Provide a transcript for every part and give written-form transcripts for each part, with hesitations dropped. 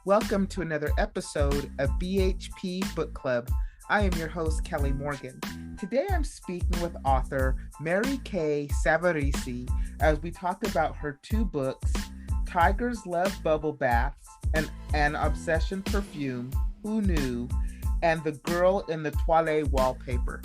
Welcome to another episode of BHP Book Club. I am your host, Kelly Morgan. Today I'm speaking with author Mary Kay Savarese as we talk about her two books, Tigers Love Bubble Baths and An Obsession Perfume, Who Knew, and The Girl in the Toilet Wallpaper.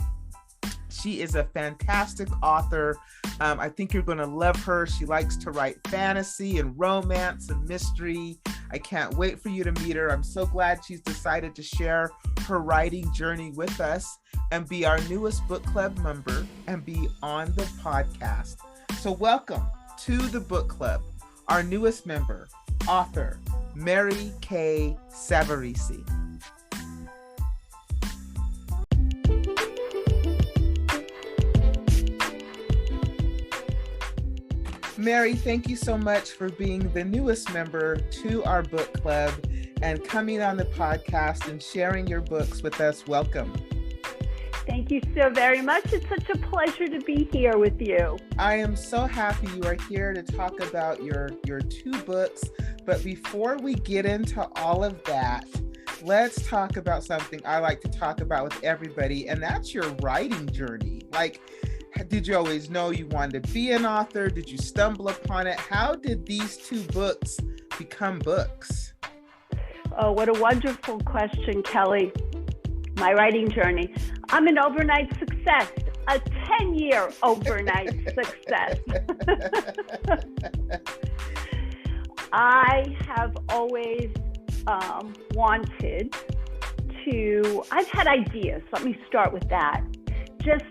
She is a fantastic author. I think you're going to love her. She likes to write fantasy and romance and mystery. I can't wait for you to meet her. I'm so glad she's decided to share her writing journey with us and be our newest book club member and be on the podcast. So welcome to the book club, our newest member, author Mary Kay Savarese. Mary, thank you so much for being the newest member to our book club and coming on the podcast and sharing your books with us. Welcome. Thank you so very much. It's such a pleasure to be here with you. I am so happy you are here to talk about your two books. But before we get into all of that, let's talk about something I like to talk about with everybody, and that's your writing journey. Did you always know you wanted to be an author? Did you stumble upon it? How did these two books become books? Oh, what a wonderful question, Kelly. My writing journey. I'm an overnight success, a 10-year overnight success. I have always wanted to, I've had ideas. Let me start with that.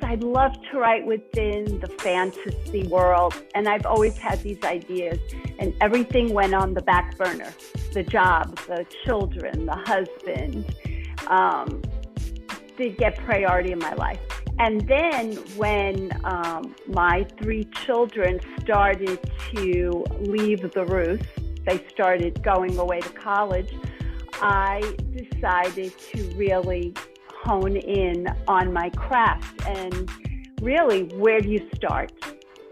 I'd love to write within the fantasy world, and I've always had these ideas, and everything went on the back burner. The job, the children, the husband did get priority in my life. And then when my three children started to leave the roost, they started going away to college, I decided to really hone in on my craft. And really, where do you start?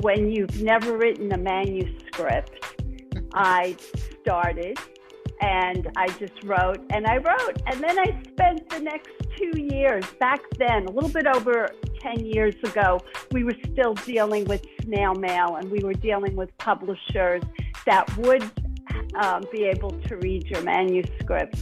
When you've never written a manuscript, I started and I just wrote and I wrote. And then I spent the next 2 years, back then, a little bit over 10 years ago, we were still dealing with snail mail, and we were dealing with publishers that would be able to read your manuscript.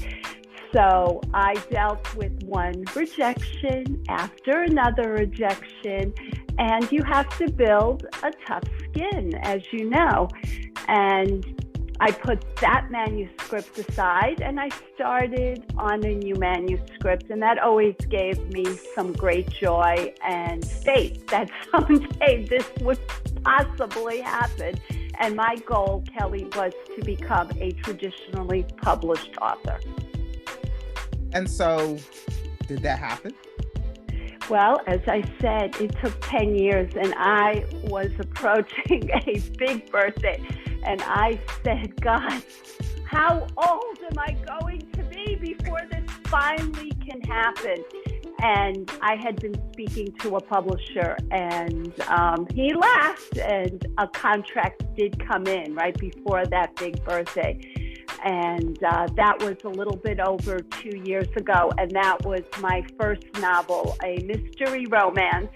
So I dealt with one rejection after another rejection, and you have to build a tough skin, as you know. And I put that manuscript aside and I started on a new manuscript, and that always gave me some great joy and faith that someday this would possibly happen. And my goal, Kelly, was to become a traditionally published author. And so, did that happen? Well, as I said, it took 10 years, and I was approaching a big birthday, and I said, God, how old am I going to be before this finally can happen? And I had been speaking to a publisher, and he laughed, and a contract did come in right before that big birthday. And that was a little bit over 2 years ago. And that was my first novel, a mystery romance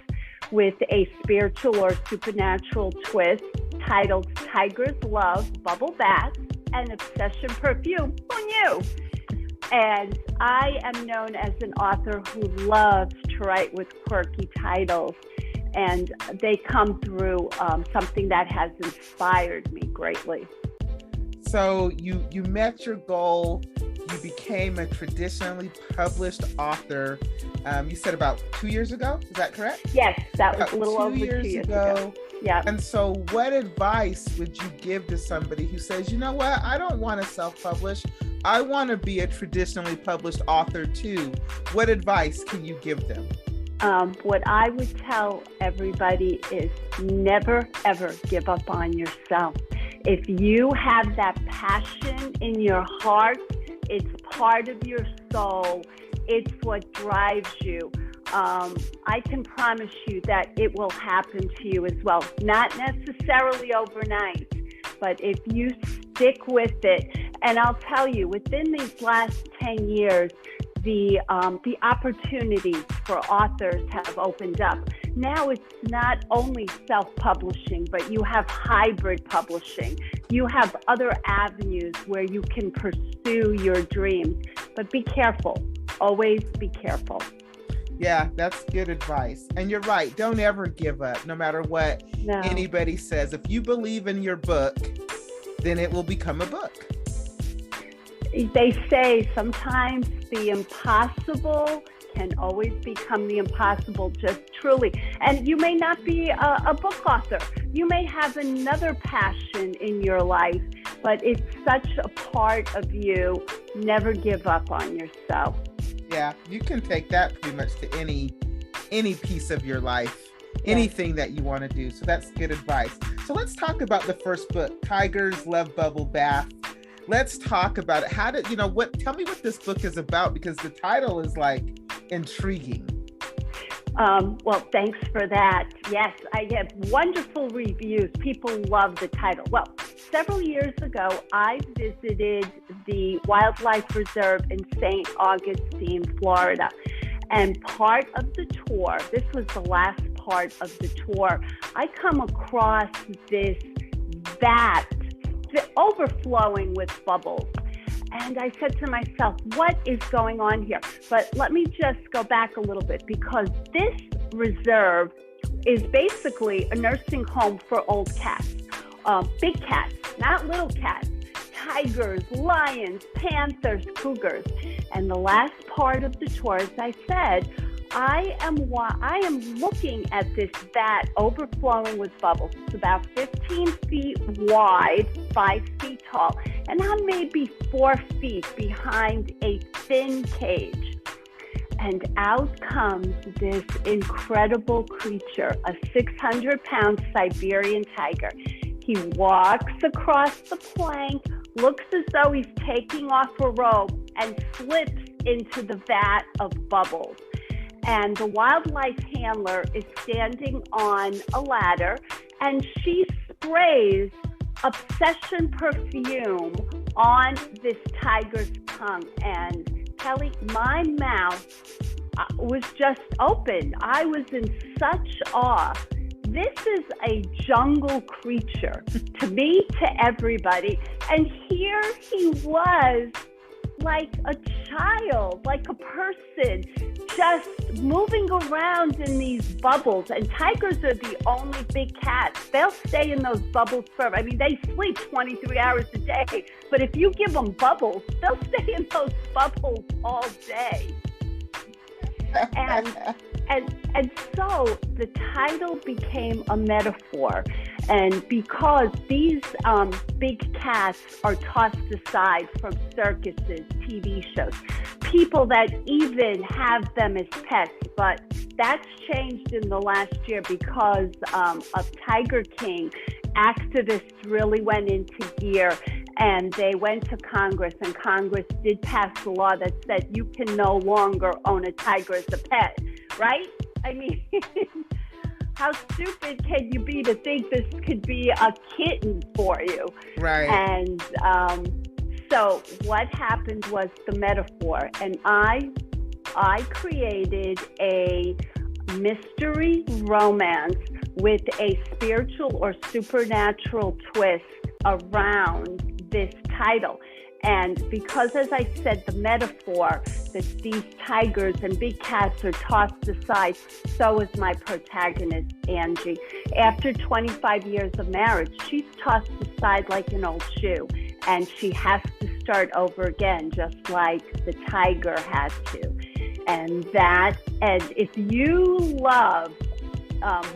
with a spiritual or supernatural twist titled Tigers Love Bubble Baths and Obsession Perfume. Who knew? And I am known as an author who loves to write with quirky titles. And they come through something that has inspired me greatly. So you met your goal, you became a traditionally published author, you said about 2 years ago, is that correct? Yes, that was about a little over 2 years ago. Yeah. And so what advice would you give to somebody who says, you know what, I don't want to self-publish, I want to be a traditionally published author too. What advice can you give them? What I would tell everybody is never, ever give up on yourself. If you have that passion in your heart, it's part of your soul. It's what drives you. I can promise you that it will happen to you as well. Not necessarily overnight, but if you stick with it And I'll tell you, within these last 10 years, the opportunities for authors have opened up. Now it's not only self-publishing, but you have hybrid publishing. You have other avenues where you can pursue your dreams. But be careful. Always be careful. Yeah, that's good advice. And you're right. Don't ever give up, no matter what anybody says. If you believe in your book, then it will become a book. They say sometimes the impossible can always become the impossible, just truly. And you may not be a book author. You may have another passion in your life, but it's such a part of you. Never give up on yourself. Yeah, you can take that pretty much to any piece of your life, anything that you want to do. So that's good advice. So let's talk about the first book, Tiger's Love Bubble Bath. Let's talk about it. Tell me what this book is about, because the title is like intriguing. Well, thanks for that. Yes, I get wonderful reviews. People love the title. Well, several years ago, I visited the Wildlife Reserve in St. Augustine, Florida. And part of the tour, this was the last part of the tour, I come across this vat overflowing with bubbles. And I said to myself, what is going on here? But let me just go back a little bit, because this reserve is basically a nursing home for old cats, big cats, not little cats, tigers, lions, panthers, cougars. And the last part of the tour, as I said, I am looking at this vat overflowing with bubbles. It's about 15 feet wide, 5 feet tall, and I'm maybe 4 feet behind a thin cage. And out comes this incredible creature, a 600-pound Siberian tiger. He walks across the plank, looks as though he's taking off a robe, and slips into the vat of bubbles. And the wildlife handler is standing on a ladder, and she sprays Obsession perfume on this tiger's tongue. And Kelly, my mouth was just open. I was in such awe. This is a jungle creature, to me, to everybody. And here he was, like a child, like a person, just moving around in these bubbles. And tigers are the only big cats. They'll stay in those bubbles forever. I mean, they sleep 23 hours a day, but if you give them bubbles, they'll stay in those bubbles all day. And so the title became a metaphor. And because these big cats are tossed aside from circuses, TV shows, people that even have them as pets, but that's changed in the last year because of Tiger King. Activists really went into gear, and they went to Congress, and Congress did pass a law that said you can no longer own a tiger as a pet, right? I mean, how stupid can you be to think this could be a kitten for you? Right. And so what happened was the metaphor, and I created a mystery romance with a spiritual or supernatural twist around this title. And because, as I said, the metaphor that these tigers and big cats are tossed aside, so is my protagonist, Angie. After 25 years of marriage, she's tossed aside like an old shoe, and she has to start over again, just like the tiger had to. And if you love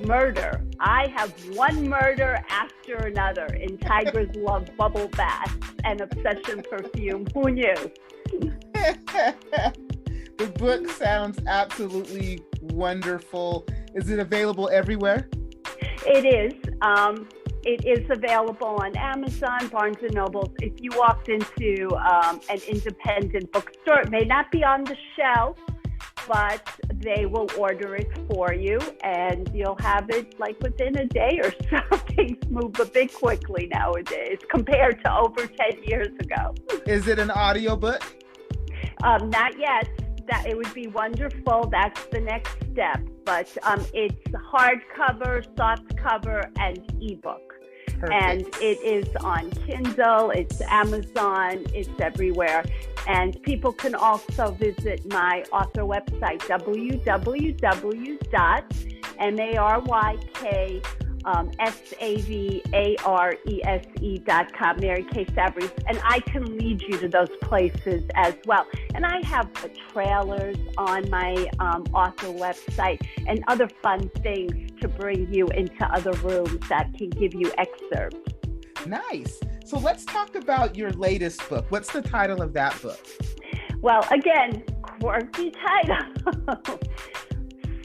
murder, I have one murder after another in Tiger's Love Bubble Bath and Obsession Perfume. Who knew? The book sounds absolutely wonderful. Is it available everywhere? It is. It is available on Amazon, Barnes & Noble. If you walked into an independent bookstore, it may not be on the shelf, but they will order it for you, and you'll have it like within a day or so. Things move a bit quickly nowadays compared to over 10 years ago. Is it an audiobook? Not yet. That it would be wonderful. That's the next step. But it's hardcover, softcover, and ebook. Perfect. And it is on Kindle, it's Amazon, it's everywhere. And people can also visit my author website, www.maryk.com, Mary K. Savarese. And I can lead you to those places as well. And I have trailers on my author website and other fun things to bring you into other rooms that can give you excerpts. Nice. So let's talk about your latest book. What's the title of that book? Well, again, quirky title.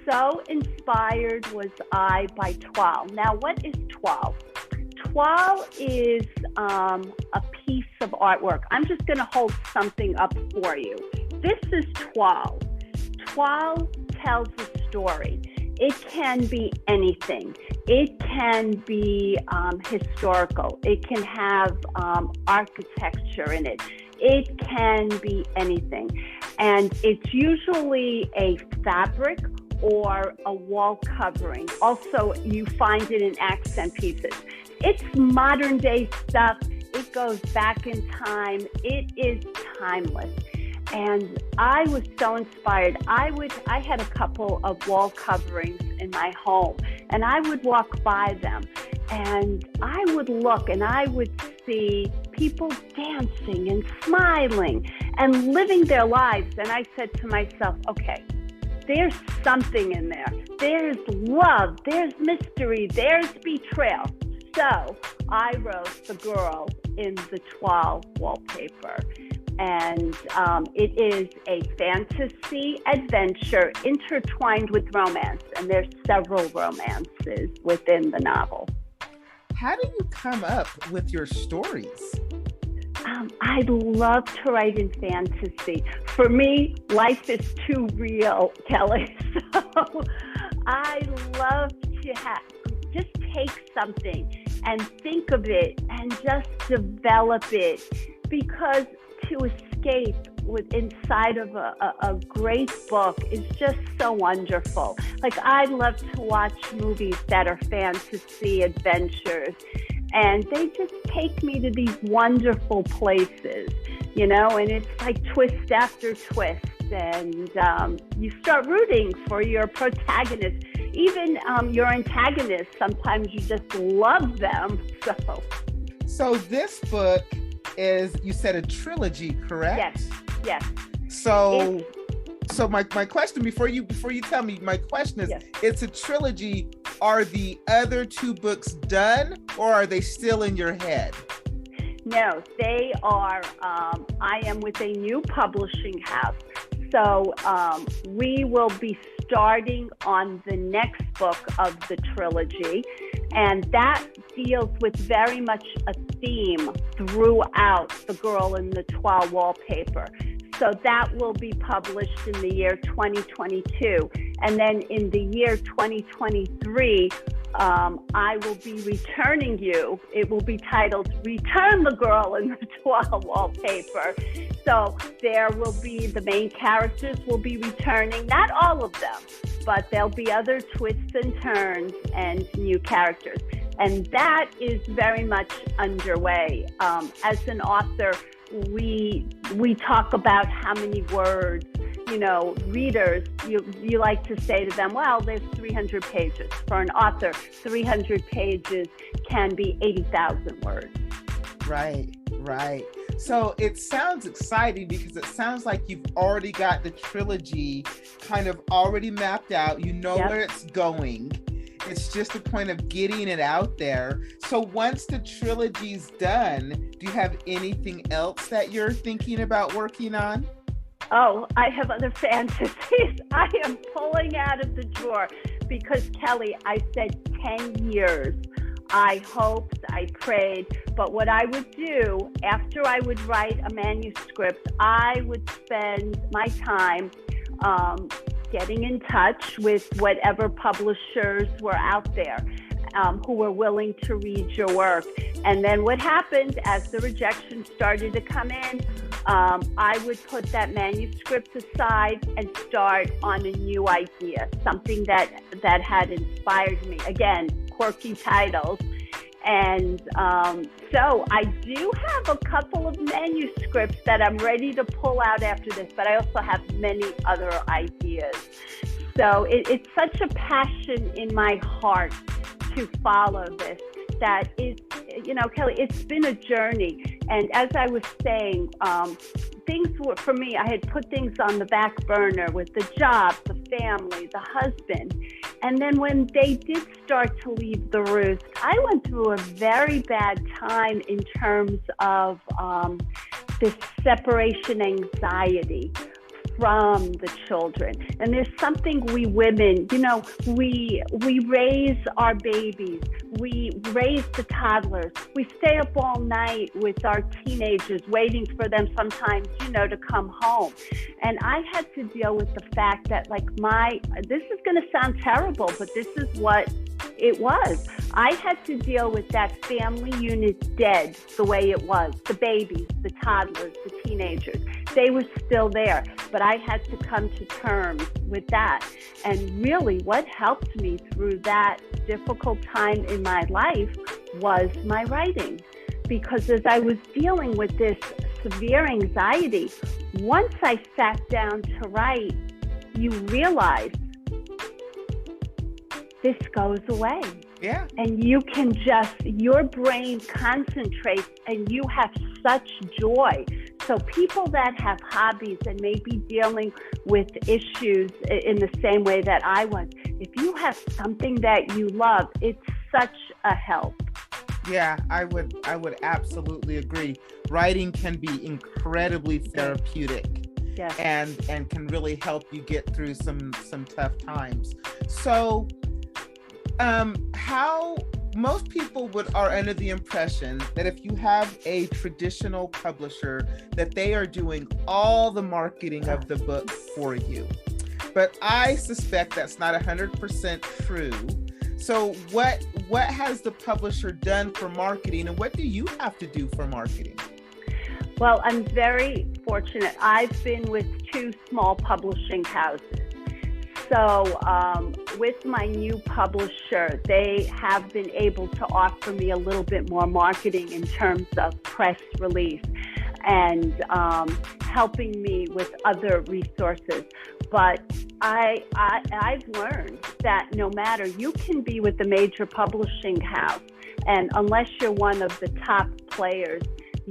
So Inspired Was I by Toile. Now, what is Toile? Toile is a piece of artwork. I'm just going to hold something up for you. This is Toile. Toile tells a story. It can be anything. It can be historical. It can have architecture in it. It can be anything. And it's usually a fabric or a wall covering. Also, you find it in accent pieces. It's modern day stuff. It goes back in time. It is timeless. And I was so inspired. I had a couple of wall coverings in my home, and I would walk by them, and I would look, and I would see people dancing and smiling and living their lives. And I said to myself, okay, there's something in there. There's love, there's mystery, there's betrayal. So I wrote The Girl in the Toile Wallpaper. And it is a fantasy adventure intertwined with romance. And there's several romances within the novel. How do you come up with your stories? I love to write in fantasy. For me, life is too real, Kelly. So I love to just take something and think of it and just develop it, because to escape inside of a great book is just so wonderful. Like, I love to watch movies that are fantasy adventures, and they just take me to these wonderful places, you know, and it's like twist after twist, and you start rooting for your protagonist. Even your antagonist, sometimes you just love them. So this book is, you said, a trilogy, correct? Yes. So my question, before you tell me, my question is, yes. It's a trilogy. Are the other two books done, or are they still in your head? No, they are. I am with a new publishing house. So we will be starting on the next book of the trilogy, and that deals with very much a theme throughout The Girl in the Toile Wallpaper. So that will be published in the year 2022. And then in the year 2023, I will be returning you. It will be titled Return the Girl in the Toile Wallpaper. So there will be, the main characters will be returning, not all of them, but there'll be other twists and turns and new characters. And that is very much underway. As an author, we talk about how many words, you know, readers, you like to say to them, well, there's 300 pages. For an author, 300 pages can be 80,000 words. Right. So it sounds exciting, because it sounds like you've already got the trilogy kind of already mapped out. You know, yep, where it's going. It's just a point of getting it out there. So once the trilogy's done, do you have anything else that you're thinking about working on? Oh, I have other fantasies I am pulling out of the drawer, because, Kelly, I said 10 years. I hoped, I prayed, but what I would do after I would write a manuscript, I would spend my time getting in touch with whatever publishers were out there who were willing to read your work. And then what happened as the rejection started to come in, I would put that manuscript aside and start on a new idea, something that had inspired me. Again, quirky titles. And so I do have a couple of manuscripts that I'm ready to pull out after this, but I also have many other ideas. So it's such a passion in my heart to follow this that is, Kelly, it's been a journey. And as I was saying, things were, for me, I had put things on the back burner with the job, the family, the husband. And then when they did start to leave the roost, I went through a very bad time in terms of this separation anxiety from the children. And there's something we women, we raise our babies, we raise the toddlers, we stay up all night with our teenagers waiting for them sometimes, to come home. And I had to deal with the fact that this is going to sound terrible, but this is what it was. I had to deal with that family unit dead the way it was. The babies, the toddlers, the teenagers, they were still there. But I had to come to terms with that. And really what helped me through that difficult time in my life was my writing. Because as I was dealing with this severe anxiety, once I sat down to write, you realize this goes away. Yeah. And you can your brain concentrates and you have such joy. So people that have hobbies and may be dealing with issues in the same way that I was, if you have something that you love, it's such a help. Yeah, I would absolutely agree. Writing can be incredibly therapeutic. Yes. And can really help you get through some tough times. So how most people are under the impression that if you have a traditional publisher, that they are doing all the marketing of the book for you. But I suspect that's not 100% true. So what has the publisher done for marketing, and what do you have to do for marketing? Well, I'm very fortunate. I've been with 2 small publishing houses. So with my new publisher, they have been able to offer me a little bit more marketing in terms of press release and helping me with other resources. But I've learned that no matter, you can be with a major publishing house, and unless you're one of the top players,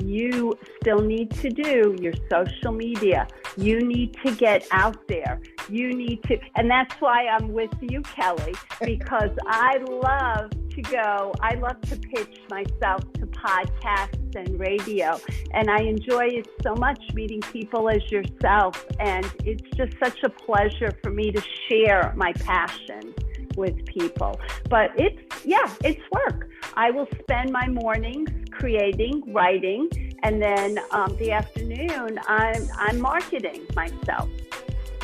you still need to do your social media. You need to get out there. You need to, and that's why I'm with you, Kelly, because I love to pitch myself to podcasts and radio. And I enjoy it so much meeting people as yourself. And it's just such a pleasure for me to share my passion with people. But it's work. I will spend my mornings creating, writing, and then the afternoon I'm marketing myself.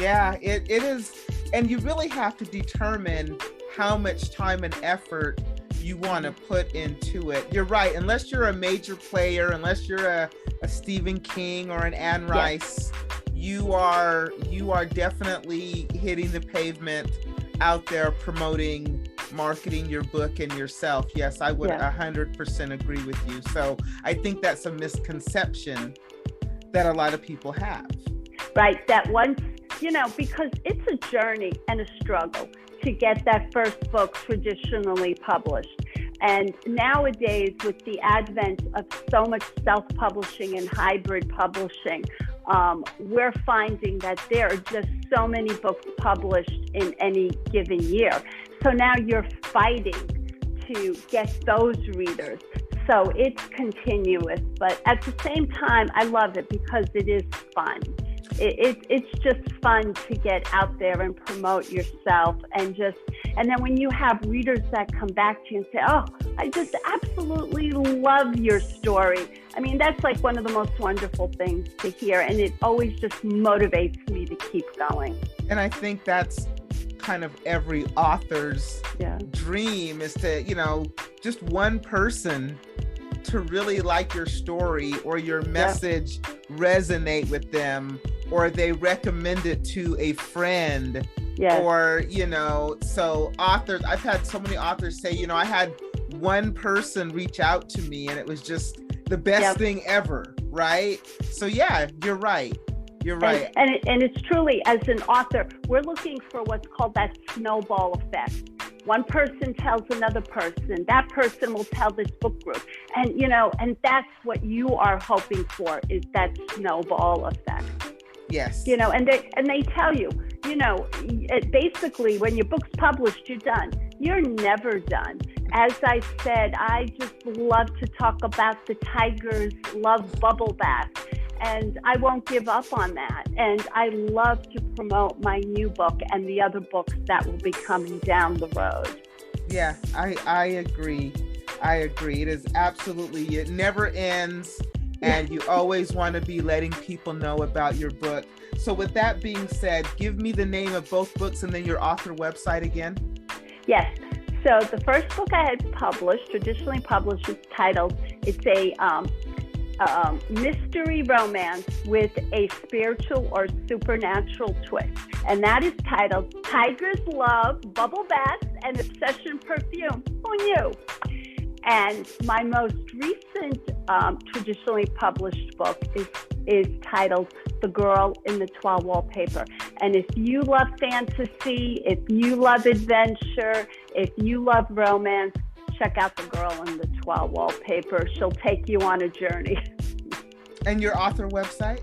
Yeah, it is. And you really have to determine how much time and effort you want to put into it. You're right. Unless you're a major player, unless you're a Stephen King or an Anne Rice, you are definitely hitting the pavement out there promoting, marketing your book and yourself. Yes, I would 100% agree with you. So I think that's a misconception that a lot of people have. Right. That once, because it's a journey and a struggle to get that first book traditionally published. And nowadays, with the advent of so much self-publishing and hybrid publishing, we're finding that there are just so many books published in any given year. So now you're fighting to get those readers. So it's continuous, but at the same time, I love it because it is fun. It's just fun to get out there and promote yourself and then when you have readers that come back to you and say, oh, I just absolutely love your story. I mean, that's like one of the most wonderful things to hear, and it always just motivates me to keep going. And I think that's kind of every author's dream, is to, just one person to really like your story or your message resonate with them, or they recommend it to a friend. Or, so authors, I've had so many authors say, I had one person reach out to me and it was just the best thing ever, right? So you're right. You're right. And it's truly, as an author, we're looking for what's called that snowball effect. One person tells another person, that person will tell this book group. And, and that's what you are hoping for, is that snowball effect. Yes. And they tell you, basically when your book's published, you're done. You're never done. As I said, I just love to talk about the tigers love bubble bath, and I won't give up on that. And I love to promote my new book and the other books that will be coming down the road. Yeah, I agree. It is absolutely, it never ends. And you always want to be letting people know about your book. So with that being said, give me the name of both books and then your author website again. Yes. So the first book I had published, traditionally published, is titled, it's a mystery romance with a spiritual or supernatural twist. And that is titled Tigers Love Bubble Baths and Obsession Perfume. Who knew? And my most recent traditionally published book is titled The Girl in the Toile Wallpaper. And if you love fantasy, if you love adventure, if you love romance, check out The Girl in the Toile Wallpaper. She'll take you on a journey. And your author website?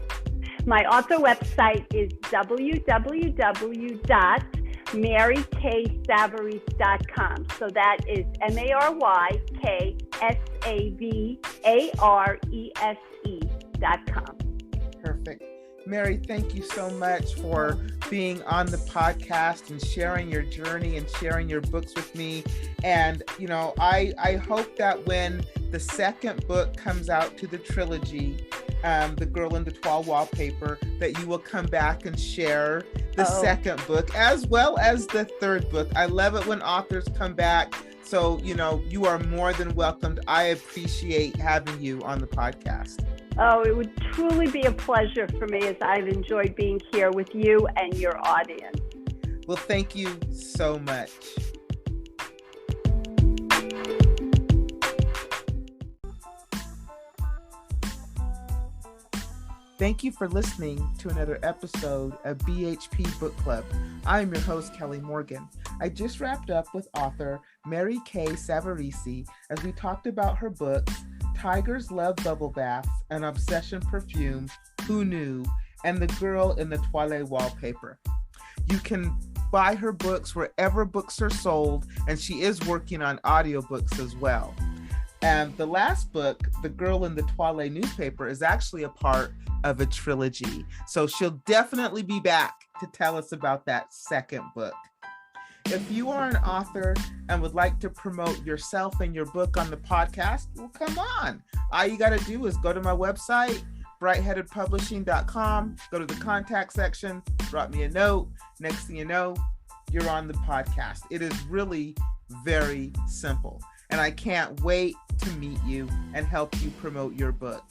My author website is www.maryKsavarese.com. So that is MaryKsavarese.com. Perfect. Mary, thank you so much for being on the podcast and sharing your journey and sharing your books with me. And, I hope that when the second book comes out to the trilogy, The Girl in the Toile Wallpaper, that you will come back and share the second book as well as the third book. I love it when authors come back. So, you are more than welcomed. I appreciate having you on the podcast. Oh, it would truly be a pleasure for me, as I've enjoyed being here with you and your audience. Well, thank you so much. Thank you for listening to another episode of BHP Book Club. I'm your host, Kelly Morgan. I just wrapped up with author Mary K. Savarese as we talked about her books, Tigers Love Bubble Baths and Obsession Perfume, Who Knew, and The Girl in the Toile Wallpaper. You can buy her books wherever books are sold, and she is working on audiobooks as well. And the last book, The Girl in the Toile Newspaper, is actually a part of a trilogy. So she'll definitely be back to tell us about that second book. If you are an author and would like to promote yourself and your book on the podcast, well, come on. All you got to do is go to my website, brightheadedpublishing.com, go to the contact section, drop me a note. Next thing you know, you're on the podcast. It is really very simple. And I can't wait to meet you and help you promote your book.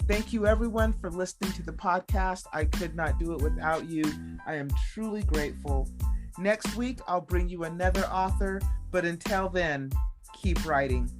Thank you, everyone, for listening to the podcast. I could not do it without you. I am truly grateful. Next week, I'll bring you another author, but until then, keep writing.